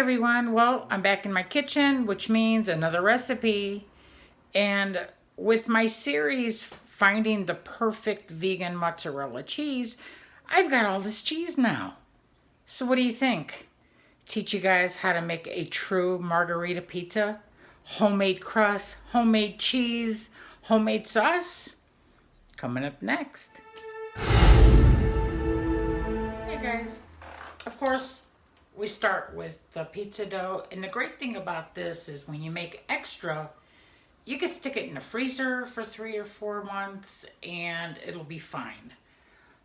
everyone. Well, I'm back in my kitchen, which means another recipe. And with my series, Finding the Perfect Vegan Mozzarella Cheese, I've got all this cheese now. So what do you think? Teach you guys how to make a true margarita pizza? Homemade crust, homemade cheese, homemade sauce? Coming up next. Hey guys. Of course, we start with the pizza dough, and the great thing about this is when you make extra, you can stick it in the freezer for 3 or 4 months and it'll be fine.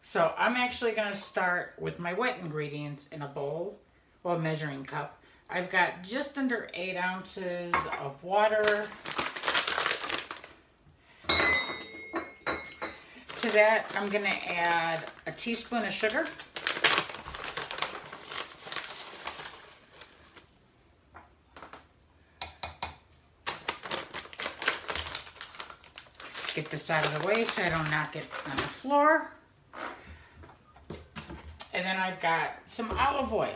So I'm actually going to start with my wet ingredients in a bowl, well, measuring cup. I've got just under 8 ounces of water. To that, I'm going to add a teaspoon of sugar. Get this out of the way so I don't knock it on the floor. And then I've got some olive oil.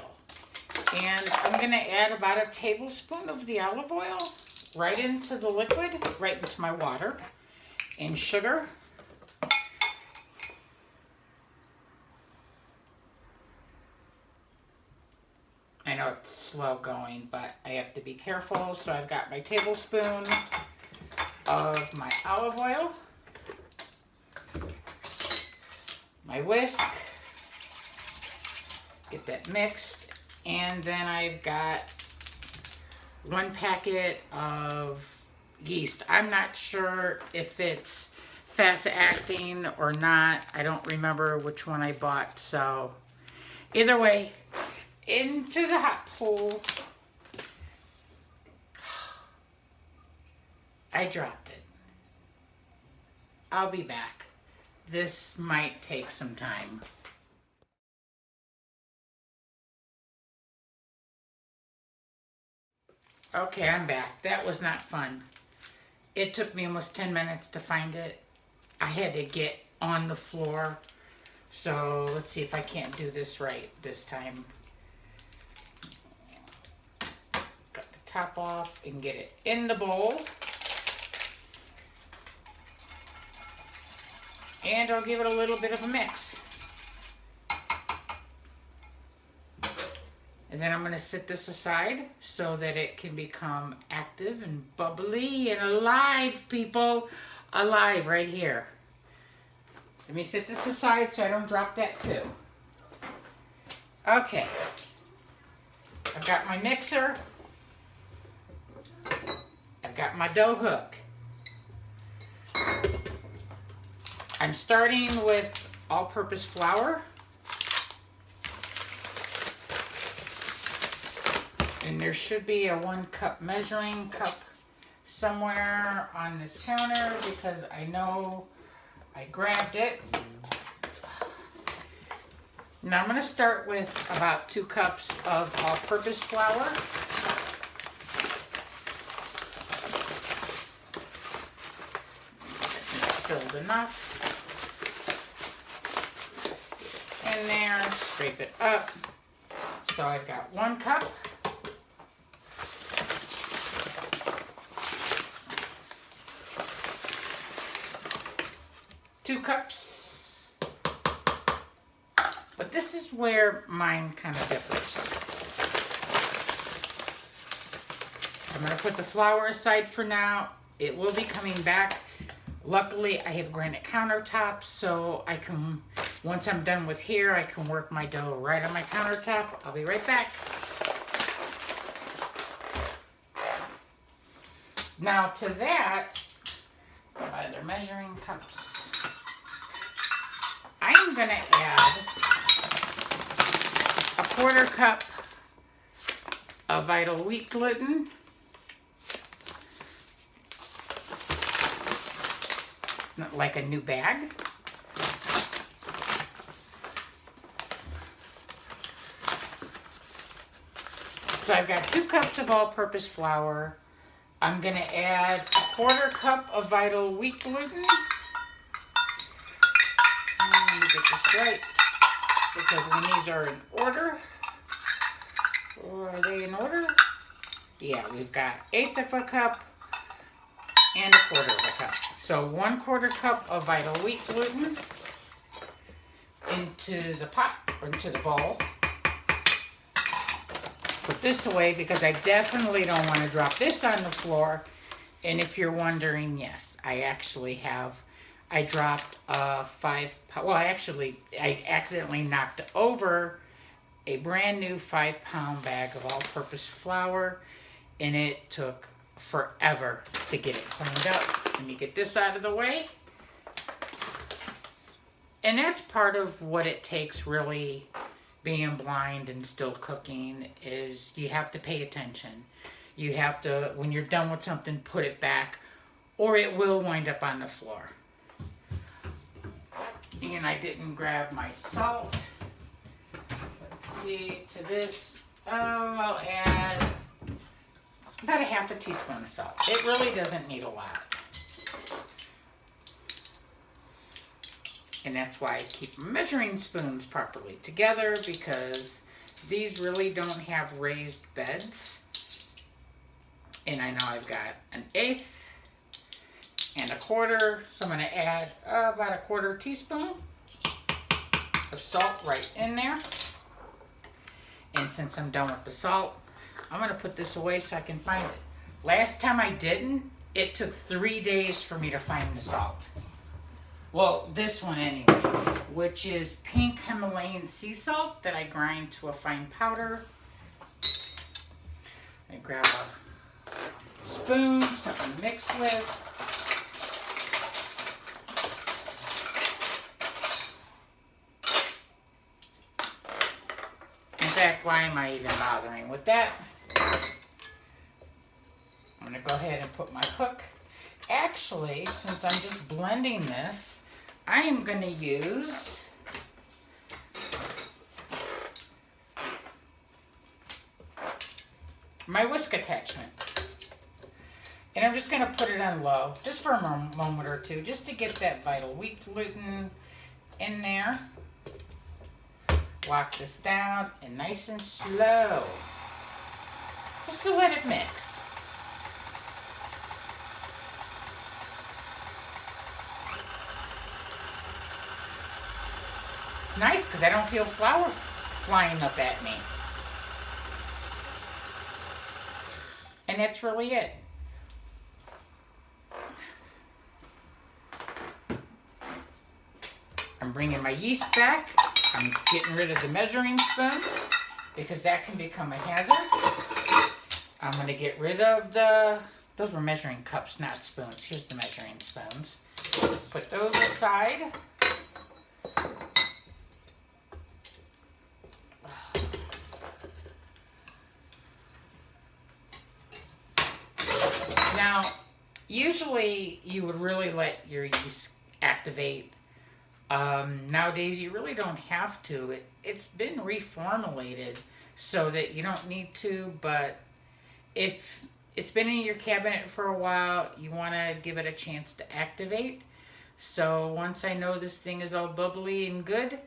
And I'm going to add about a tablespoon of the olive oil right into the liquid, right into my water. And sugar. I know it's slow going, but I have to be careful. So I've got my tablespoon of my olive oil, my whisk, get that mixed, and then I've got 1 packet of yeast. I'm not sure if it's fast acting or not. I don't remember which one I bought, so either way, into the hot pool. I dropped it. I'll be back. This might take some time. Okay, I'm back. That was not fun. It took me almost 10 minutes to find it. I had to get on the floor. So let's see if I can't do this right this time. Cut the top off and get it in the bowl. And I'll give it a little bit of a mix. And then I'm going to set this aside so that it can become active and bubbly and alive, people. Alive right here. Let me set this aside so I don't drop that too. Okay. I've got my mixer. I've got my dough hook. I'm starting with all-purpose flour. And there should be a 1 cup measuring cup somewhere on this counter because I know I grabbed it. Now I'm going to start with about 2 cups of all-purpose flour. Filled enough. In there, scrape it up. So I've got 1 cup. Two cups. But this is where mine kind of differs. I'm going to put the flour aside for now. It will be coming back. Luckily, I have granite countertops, so I can, once I'm done with here, I can work my dough right on my countertop. I'll be right back. Now to that, by their measuring cups, I'm going to add a 1/4 cup of Vital wheat gluten. Like a new bag. So I've got 2 cups of all-purpose flour. I'm going to add a 1/4 cup of Vital wheat gluten. Let me get this right, because when these are in order, are they in order? Yeah, we've got 1/8 of a cup and 1/4 of a cup. So 1/4 cup of vital wheat gluten into the pot or into the bowl. Put this away because I definitely don't want to drop this on the floor. And if you're wondering, yes, I actually have. I dropped I accidentally knocked over a brand new 5-pound bag of all-purpose flour, and it took forever to get it cleaned up. Let me get this out of the way. And that's part of what it takes, really, being blind and still cooking, is you have to pay attention. You have to, when you're done with something, put it back, or it will wind up on the floor. And I didn't grab my salt. Let's see, to this, I'll add about 1/2 teaspoon of salt. It really doesn't need a lot. And that's why I keep measuring spoons properly together, because these really don't have raised beds. And I know I've got 1/8 and 1/4, so I'm going to add about 1/4 teaspoon of salt right in there. And since I'm done with the salt, I'm going to put this away so I can find it. Last time I didn't, it took 3 days for me to find the salt. Well, this one anyway, which is pink Himalayan sea salt that I grind to a fine powder. I grab a spoon, something to mix with. In fact, why am I even bothering with that? I'm going to go ahead and put my hook. Actually, since I'm just blending this, I am going to use my whisk attachment. And I'm just going to put it on low, just for a moment or two, just to get that vital wheat gluten in there. Lock this down, and nice and slow, just to let it mix. It's nice because I don't feel flour flying up at me. And that's really it. I'm bringing my yeast back. I'm getting rid of the measuring spoons because that can become a hazard. I'm going to get rid of those were measuring cups, not spoons. Here's the measuring spoons. Put those aside. Now, usually you would really let your yeast activate. Nowadays, you really don't have to. It's been reformulated so that you don't need to, but if it's been in your cabinet for a while, you want to give it a chance to activate. So once I know this thing is all bubbly and good,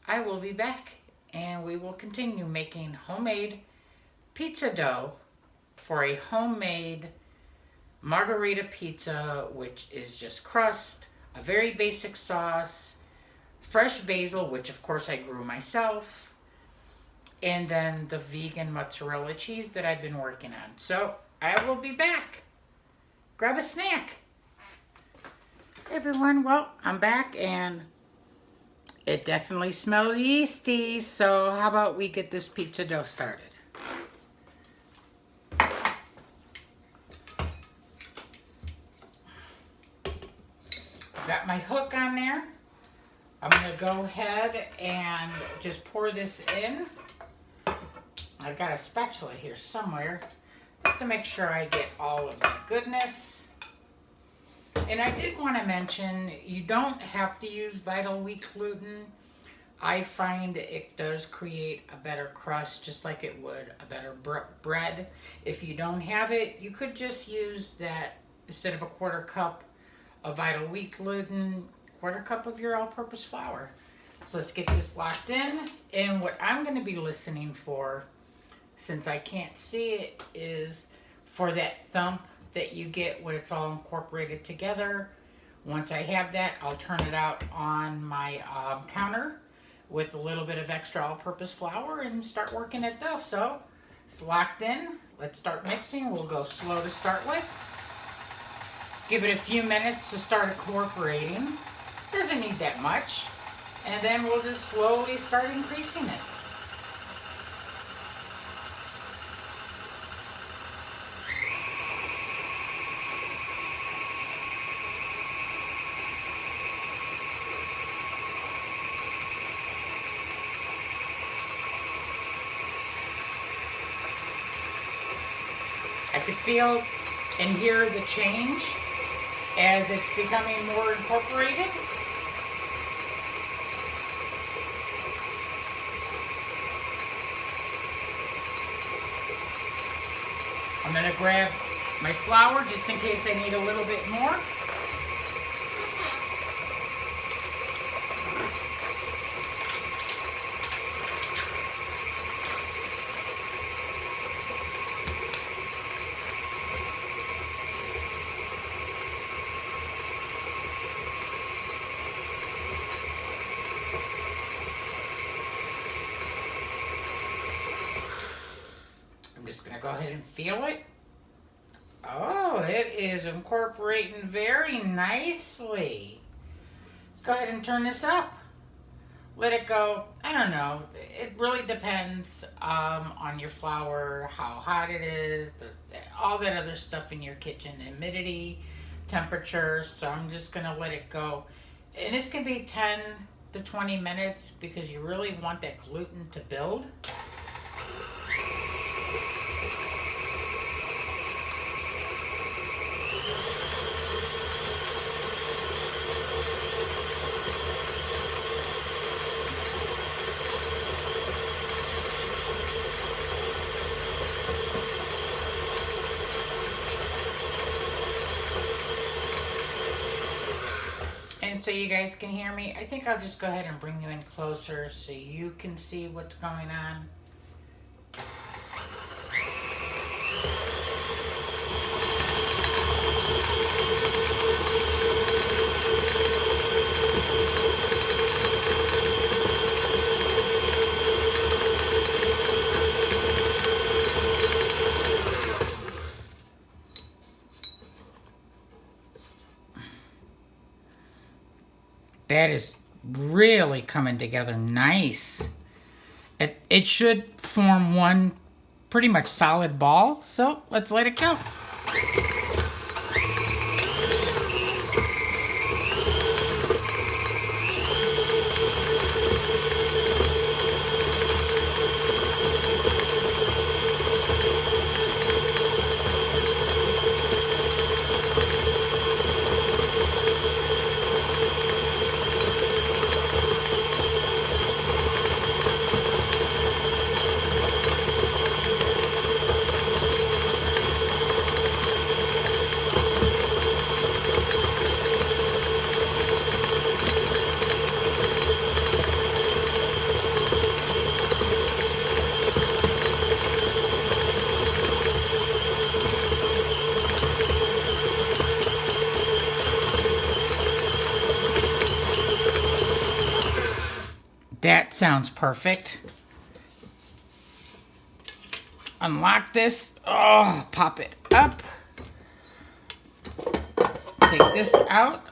I will be back and we will continue making homemade pizza dough for a homemade margarita pizza, which is just crust, a very basic sauce, fresh basil, which of course I grew myself, and then the vegan mozzarella cheese that I've been working on. So I will be back. Grab a snack. Hey everyone, well, I'm back and it definitely smells yeasty. So how about we get this pizza dough started? Got my hook on there. I'm going to go ahead and just pour this in. I've got a spatula here somewhere just to make sure I get all of the goodness. And I did want to mention, you don't have to use vital wheat gluten. I find it does create a better crust, just like it would a better bread. If you don't have it, you could just use that instead of a 1/4 cup of vital wheat gluten, 1/4 cup of your all-purpose flour. So let's get this locked in. And what I'm going to be listening for since I can't see it, is for that thump that you get when it's all incorporated together. Once I have that, I'll turn it out on my counter with a little bit of extra all-purpose flour and start working it though. So it's locked in. Let's start mixing. We'll go slow to start with. Give it a few minutes to start incorporating. Doesn't need that much. And then we'll just slowly start increasing it. I can feel and hear the change as it's becoming more incorporated. I'm going to grab my flour just in case I need a little bit more. I'm just going to go ahead and feel it. Oh, it is incorporating very nicely. Go ahead and turn this up. Let it go. I don't know. It really depends on your flour, how hot it is, all that other stuff in your kitchen, humidity, temperature. So I'm just going to let it go. And this can be 10 to 20 minutes because you really want that gluten to build. And so you guys can hear me. I think I'll just go ahead and bring you in closer so you can see what's going on. That is really coming together nice. It should form one pretty much solid ball, so let's let it go. That sounds perfect. Unlock this. Oh, pop it up. Take this out.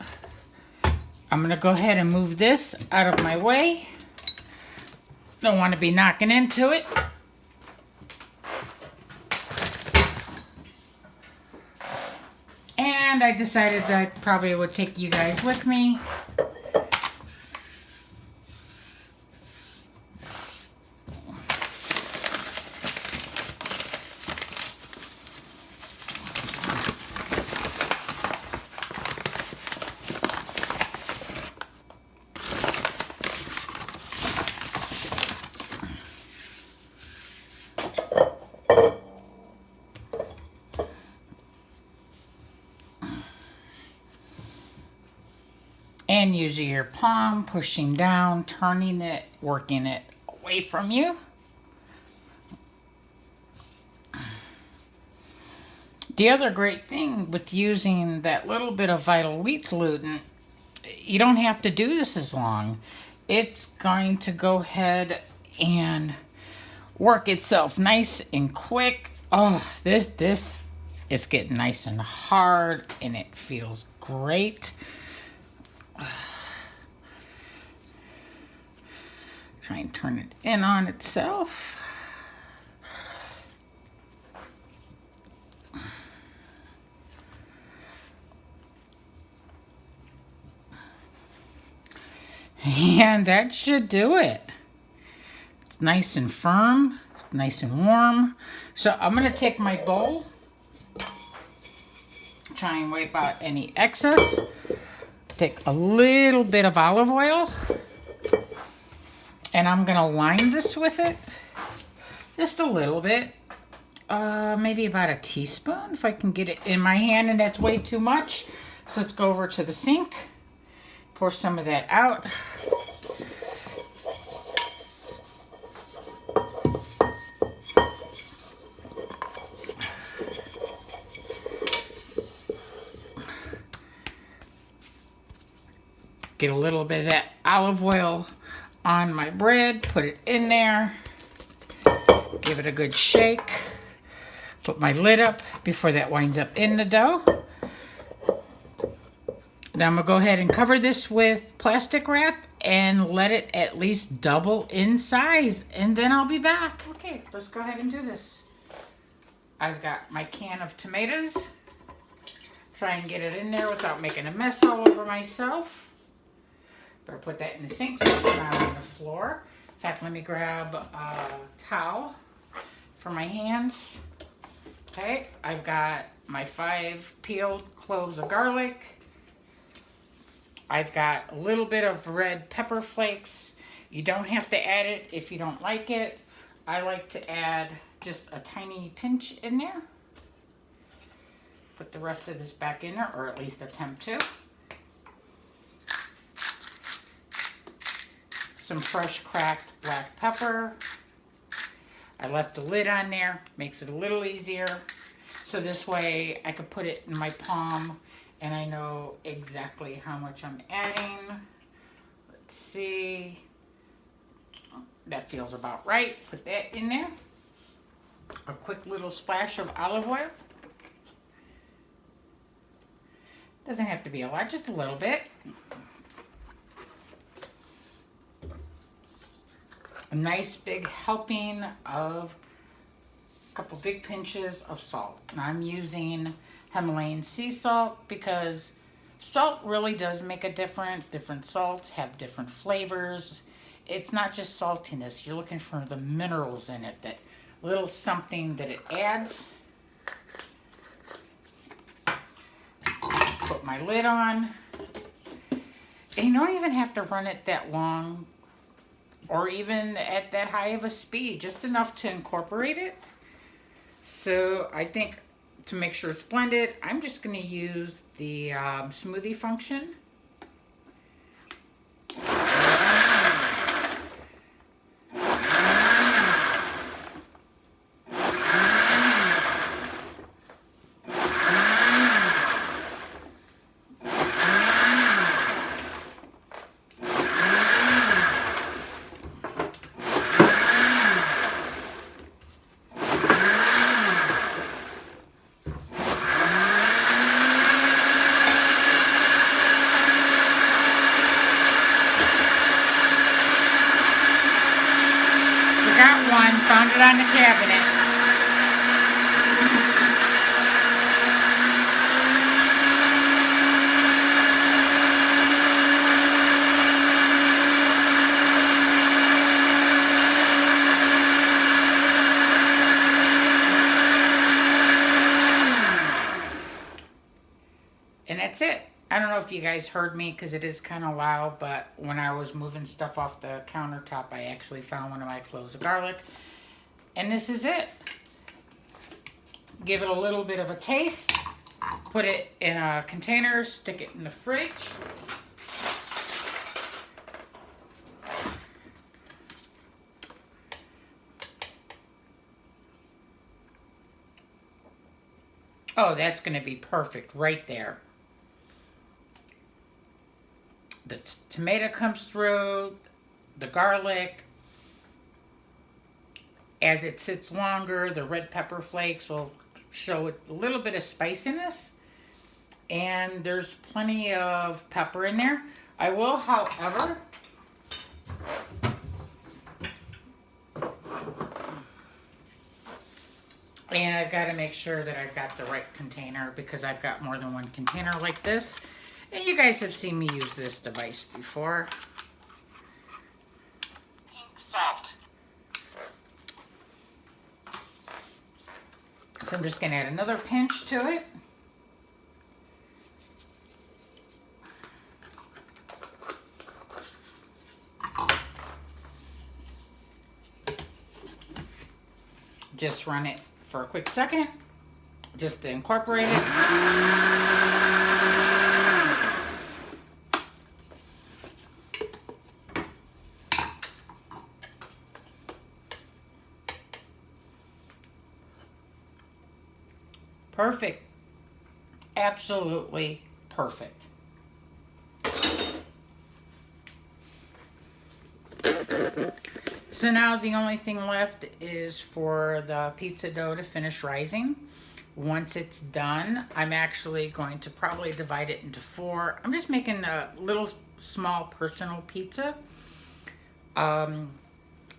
I'm going to go ahead and move this out of my way. Don't want to be knocking into it. And I decided that I probably would take you guys with me. And using your palm, pushing down, turning it, working it away from you. The other great thing with using that little bit of vital wheat gluten, you don't have to do this as long. It's going to go ahead and work itself nice and quick. Oh, this is getting nice and hard, and it feels great. Try and turn it in on itself. And that should do it. It's nice and firm, nice and warm. So I'm going to take my bowl, try and wipe out any excess. Take a little bit of olive oil, and I'm going to line this with it. Just a little bit. Maybe about a teaspoon if I can get it in my hand, and that's way too much. So let's go over to the sink, pour some of that out. Get a little bit of that olive oil on my bread, put it in there, give it a good shake, put my lid up before that winds up in the dough. Now I'm going to go ahead and cover this with plastic wrap and let it at least double in size, and then I'll be back. Okay, let's go ahead and do this. I've got my can of tomatoes. Try and get it in there without making a mess all over myself. Better put that in the sink so it's not on the floor. In fact, let me grab a towel for my hands. Okay, I've got my 5 peeled cloves of garlic. I've got a little bit of red pepper flakes. You don't have to add it if you don't like it. I like to add just a tiny pinch in there. Put the rest of this back in there, or at least attempt to. Some fresh cracked black pepper. I left the lid on there, makes it a little easier. So this way I could put it in my palm and I know exactly how much I'm adding. Let's see. That feels about right. Put that in there. A quick little splash of olive oil. Doesn't have to be a lot, just a little bit. A nice big helping of a couple big pinches of salt. Now I'm using Himalayan sea salt because salt really does make a difference. Different salts have different flavors. It's not just saltiness. You're looking for the minerals in it, that little something that it adds. Put my lid on. And you don't even have to run it that long or even at that high of a speed, just enough to incorporate it. So I think to make sure it's blended, I'm just going to use the smoothie function. Found it on the cabinet. And that's it. I don't know if you guys heard me because it is kind of loud, but when I was moving stuff off the countertop, I actually found one of my cloves of garlic. And this is it. Give it a little bit of a taste. Put it in a container, stick it in the fridge. Oh, that's going to be perfect right there. The tomato comes through, the garlic. As it sits longer, the red pepper flakes will show a little bit of spiciness. And there's plenty of pepper in there. I will, however, and I've got to make sure that I've got the right container because I've got more than one container like this. And you guys have seen me use this device before. Pink salt. So I'm just going to add another pinch to it. Just run it for a quick second, just to incorporate it. Perfect. Absolutely perfect. So now the only thing left is for the pizza dough to finish rising. Once it's done, I'm actually going to probably divide it into 4. I'm just making a little small personal pizza.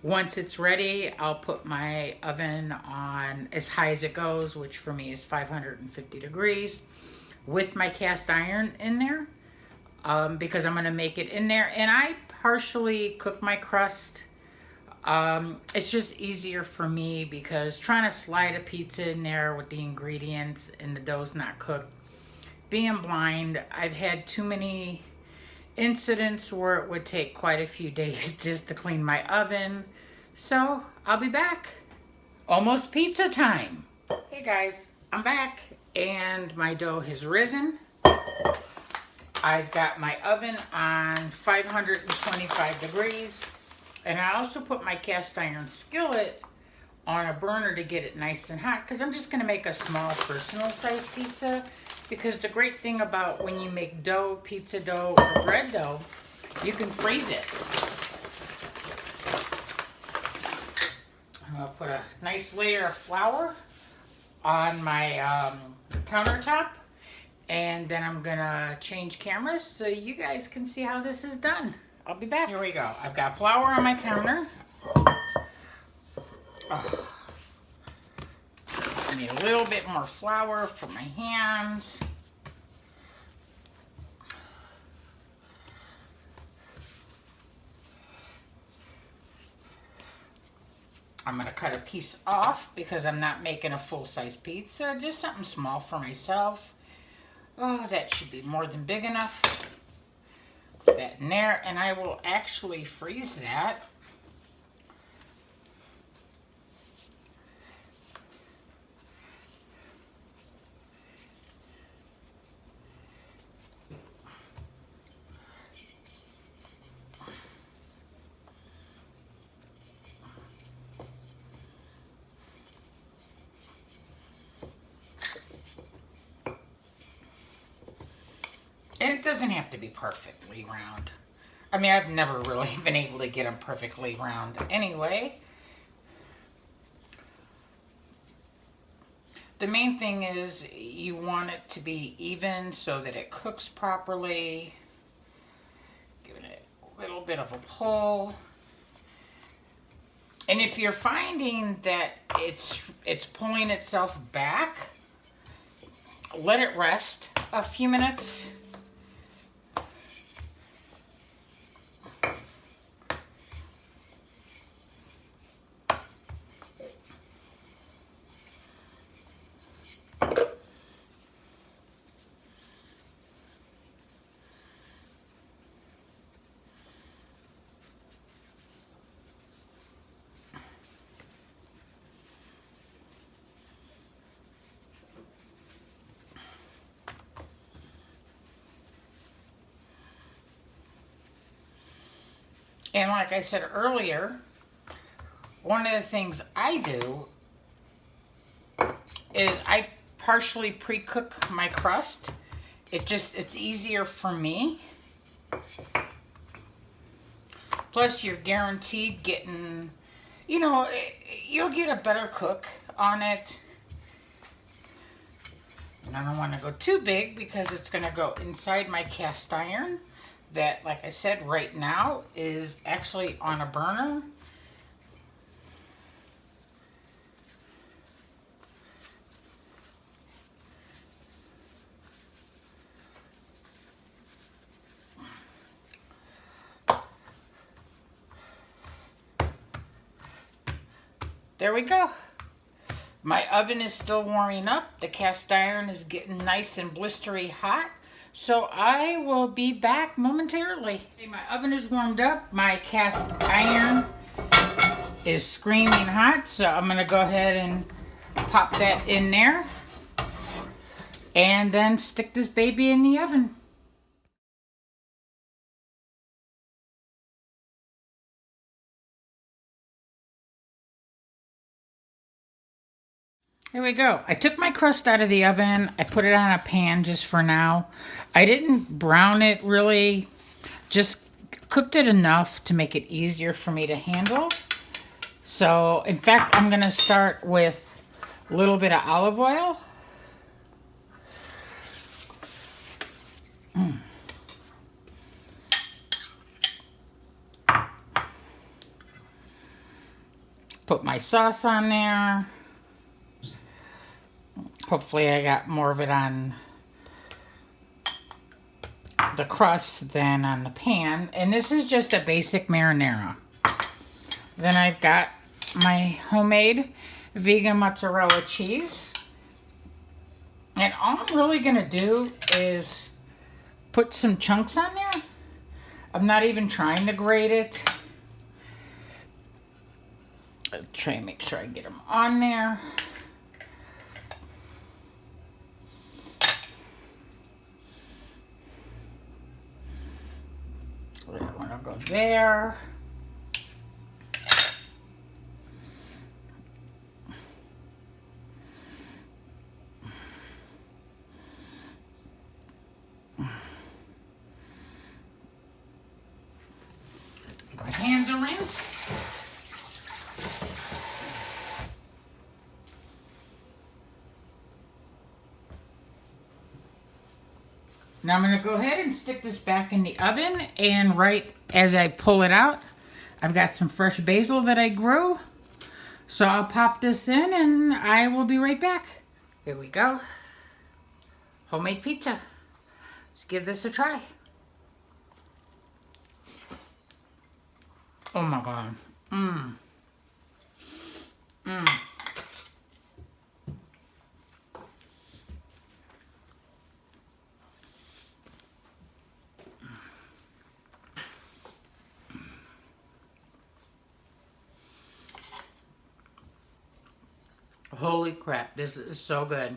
Once it's ready, I'll put my oven on as high as it goes, which for me is 550 degrees, with my cast iron in there, because I'm going to make it in there. And I partially cook my crust. It's just easier for me because trying to slide a pizza in there with the ingredients and the dough's not cooked. Being blind, I've had too many incidents where it would take quite a few days just to clean my oven. So I'll be back. Almost pizza time. Hey guys, I'm back and my dough has risen. I've got my oven on 525 degrees. And I also put my cast iron skillet on a burner to get it nice and hot because I'm just going to make a small personal size pizza. Because the great thing about when you make dough, pizza dough, or bread dough, you can freeze it. I'm going to put a nice layer of flour on my countertop. And then I'm going to change cameras so you guys can see how this is done. I'll be back. Here we go. I've got flour on my counter. Oh. I need a little bit more flour for my hands. I'm going to cut a piece off because I'm not making a full-size pizza. Just something small for myself. Oh, that should be more than big enough. Put that in there, and I will actually freeze that. And it doesn't have to be perfectly round. I mean, I've never really been able to get them perfectly round anyway. The main thing is you want it to be even so that it cooks properly. Give it a little bit of a pull. And if you're finding that it's pulling itself back, let it rest a few minutes. And like I said earlier, one of the things I do is I partially pre-cook my crust. It's easier for me. Plus, you're guaranteed getting, you know, you'll get a better cook on it. And I don't want to go too big because it's going to go inside my cast iron that, like I said, right now is actually on a burner. There we go. My oven is still warming up. The cast iron is getting nice and blistery hot. So I will be back momentarily. Okay, my oven is warmed up. My cast iron is screaming hot. So I'm going to go ahead and pop that in there. And then stick this baby in the oven. Here we go. I took my crust out of the oven. I put it on a pan just for now. I didn't brown it really. Just cooked it enough to make it easier for me to handle. So, in fact, I'm going to start with a little bit of olive oil. Put my sauce on there. Hopefully I got more of it on the crust than on the pan. And this is just a basic marinara. Then I've got my homemade vegan mozzarella cheese. And all I'm really going to do is put some chunks on there. I'm not even trying to grate it. I'll try and make sure I get them on there. That one will go there. My hands are rinsed. Now I'm going to go ahead and stick this back in the oven, and right as I pull it out, I've got some fresh basil that I grew. So I'll pop this in and I will be right back. Here we go. Homemade pizza. Let's give this a try. Oh my God. Mmm. Mmm. Holy crap, this is so good.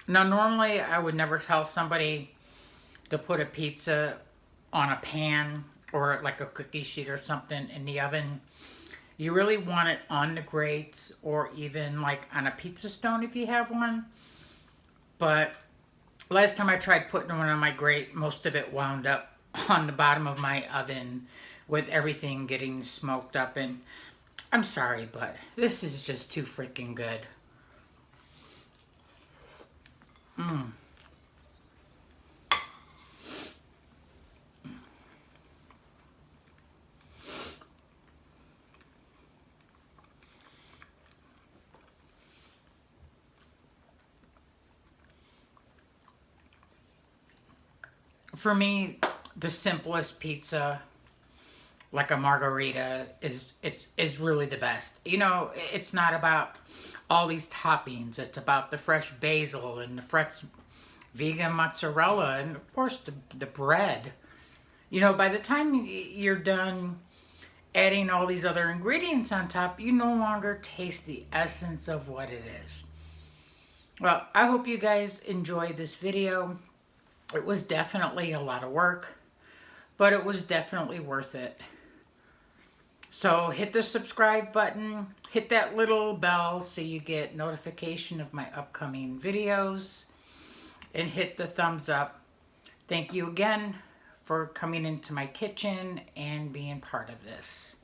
Now, normally I would never tell somebody to put a pizza on a pan or like a cookie sheet or something in the oven. You really want it on the grates or even like on a pizza stone if you have one. But last time I tried putting one on my grate, most of it wound up on the bottom of my oven with everything getting smoked up, and I'm sorry, but this is just too freaking good. Mmm. For me, the simplest pizza, like a margarita, is really the best. You know, it's not about all these toppings. It's about the fresh basil and the fresh vegan mozzarella and, of course, the bread. You know, by the time you're done adding all these other ingredients on top, you no longer taste the essence of what it is. Well, I hope you guys enjoyed this video. It was definitely a lot of work, but it was definitely worth it. So hit the subscribe button, hit that little bell so you get notification of my upcoming videos, and hit the thumbs up. Thank you again for coming into my kitchen and being part of this.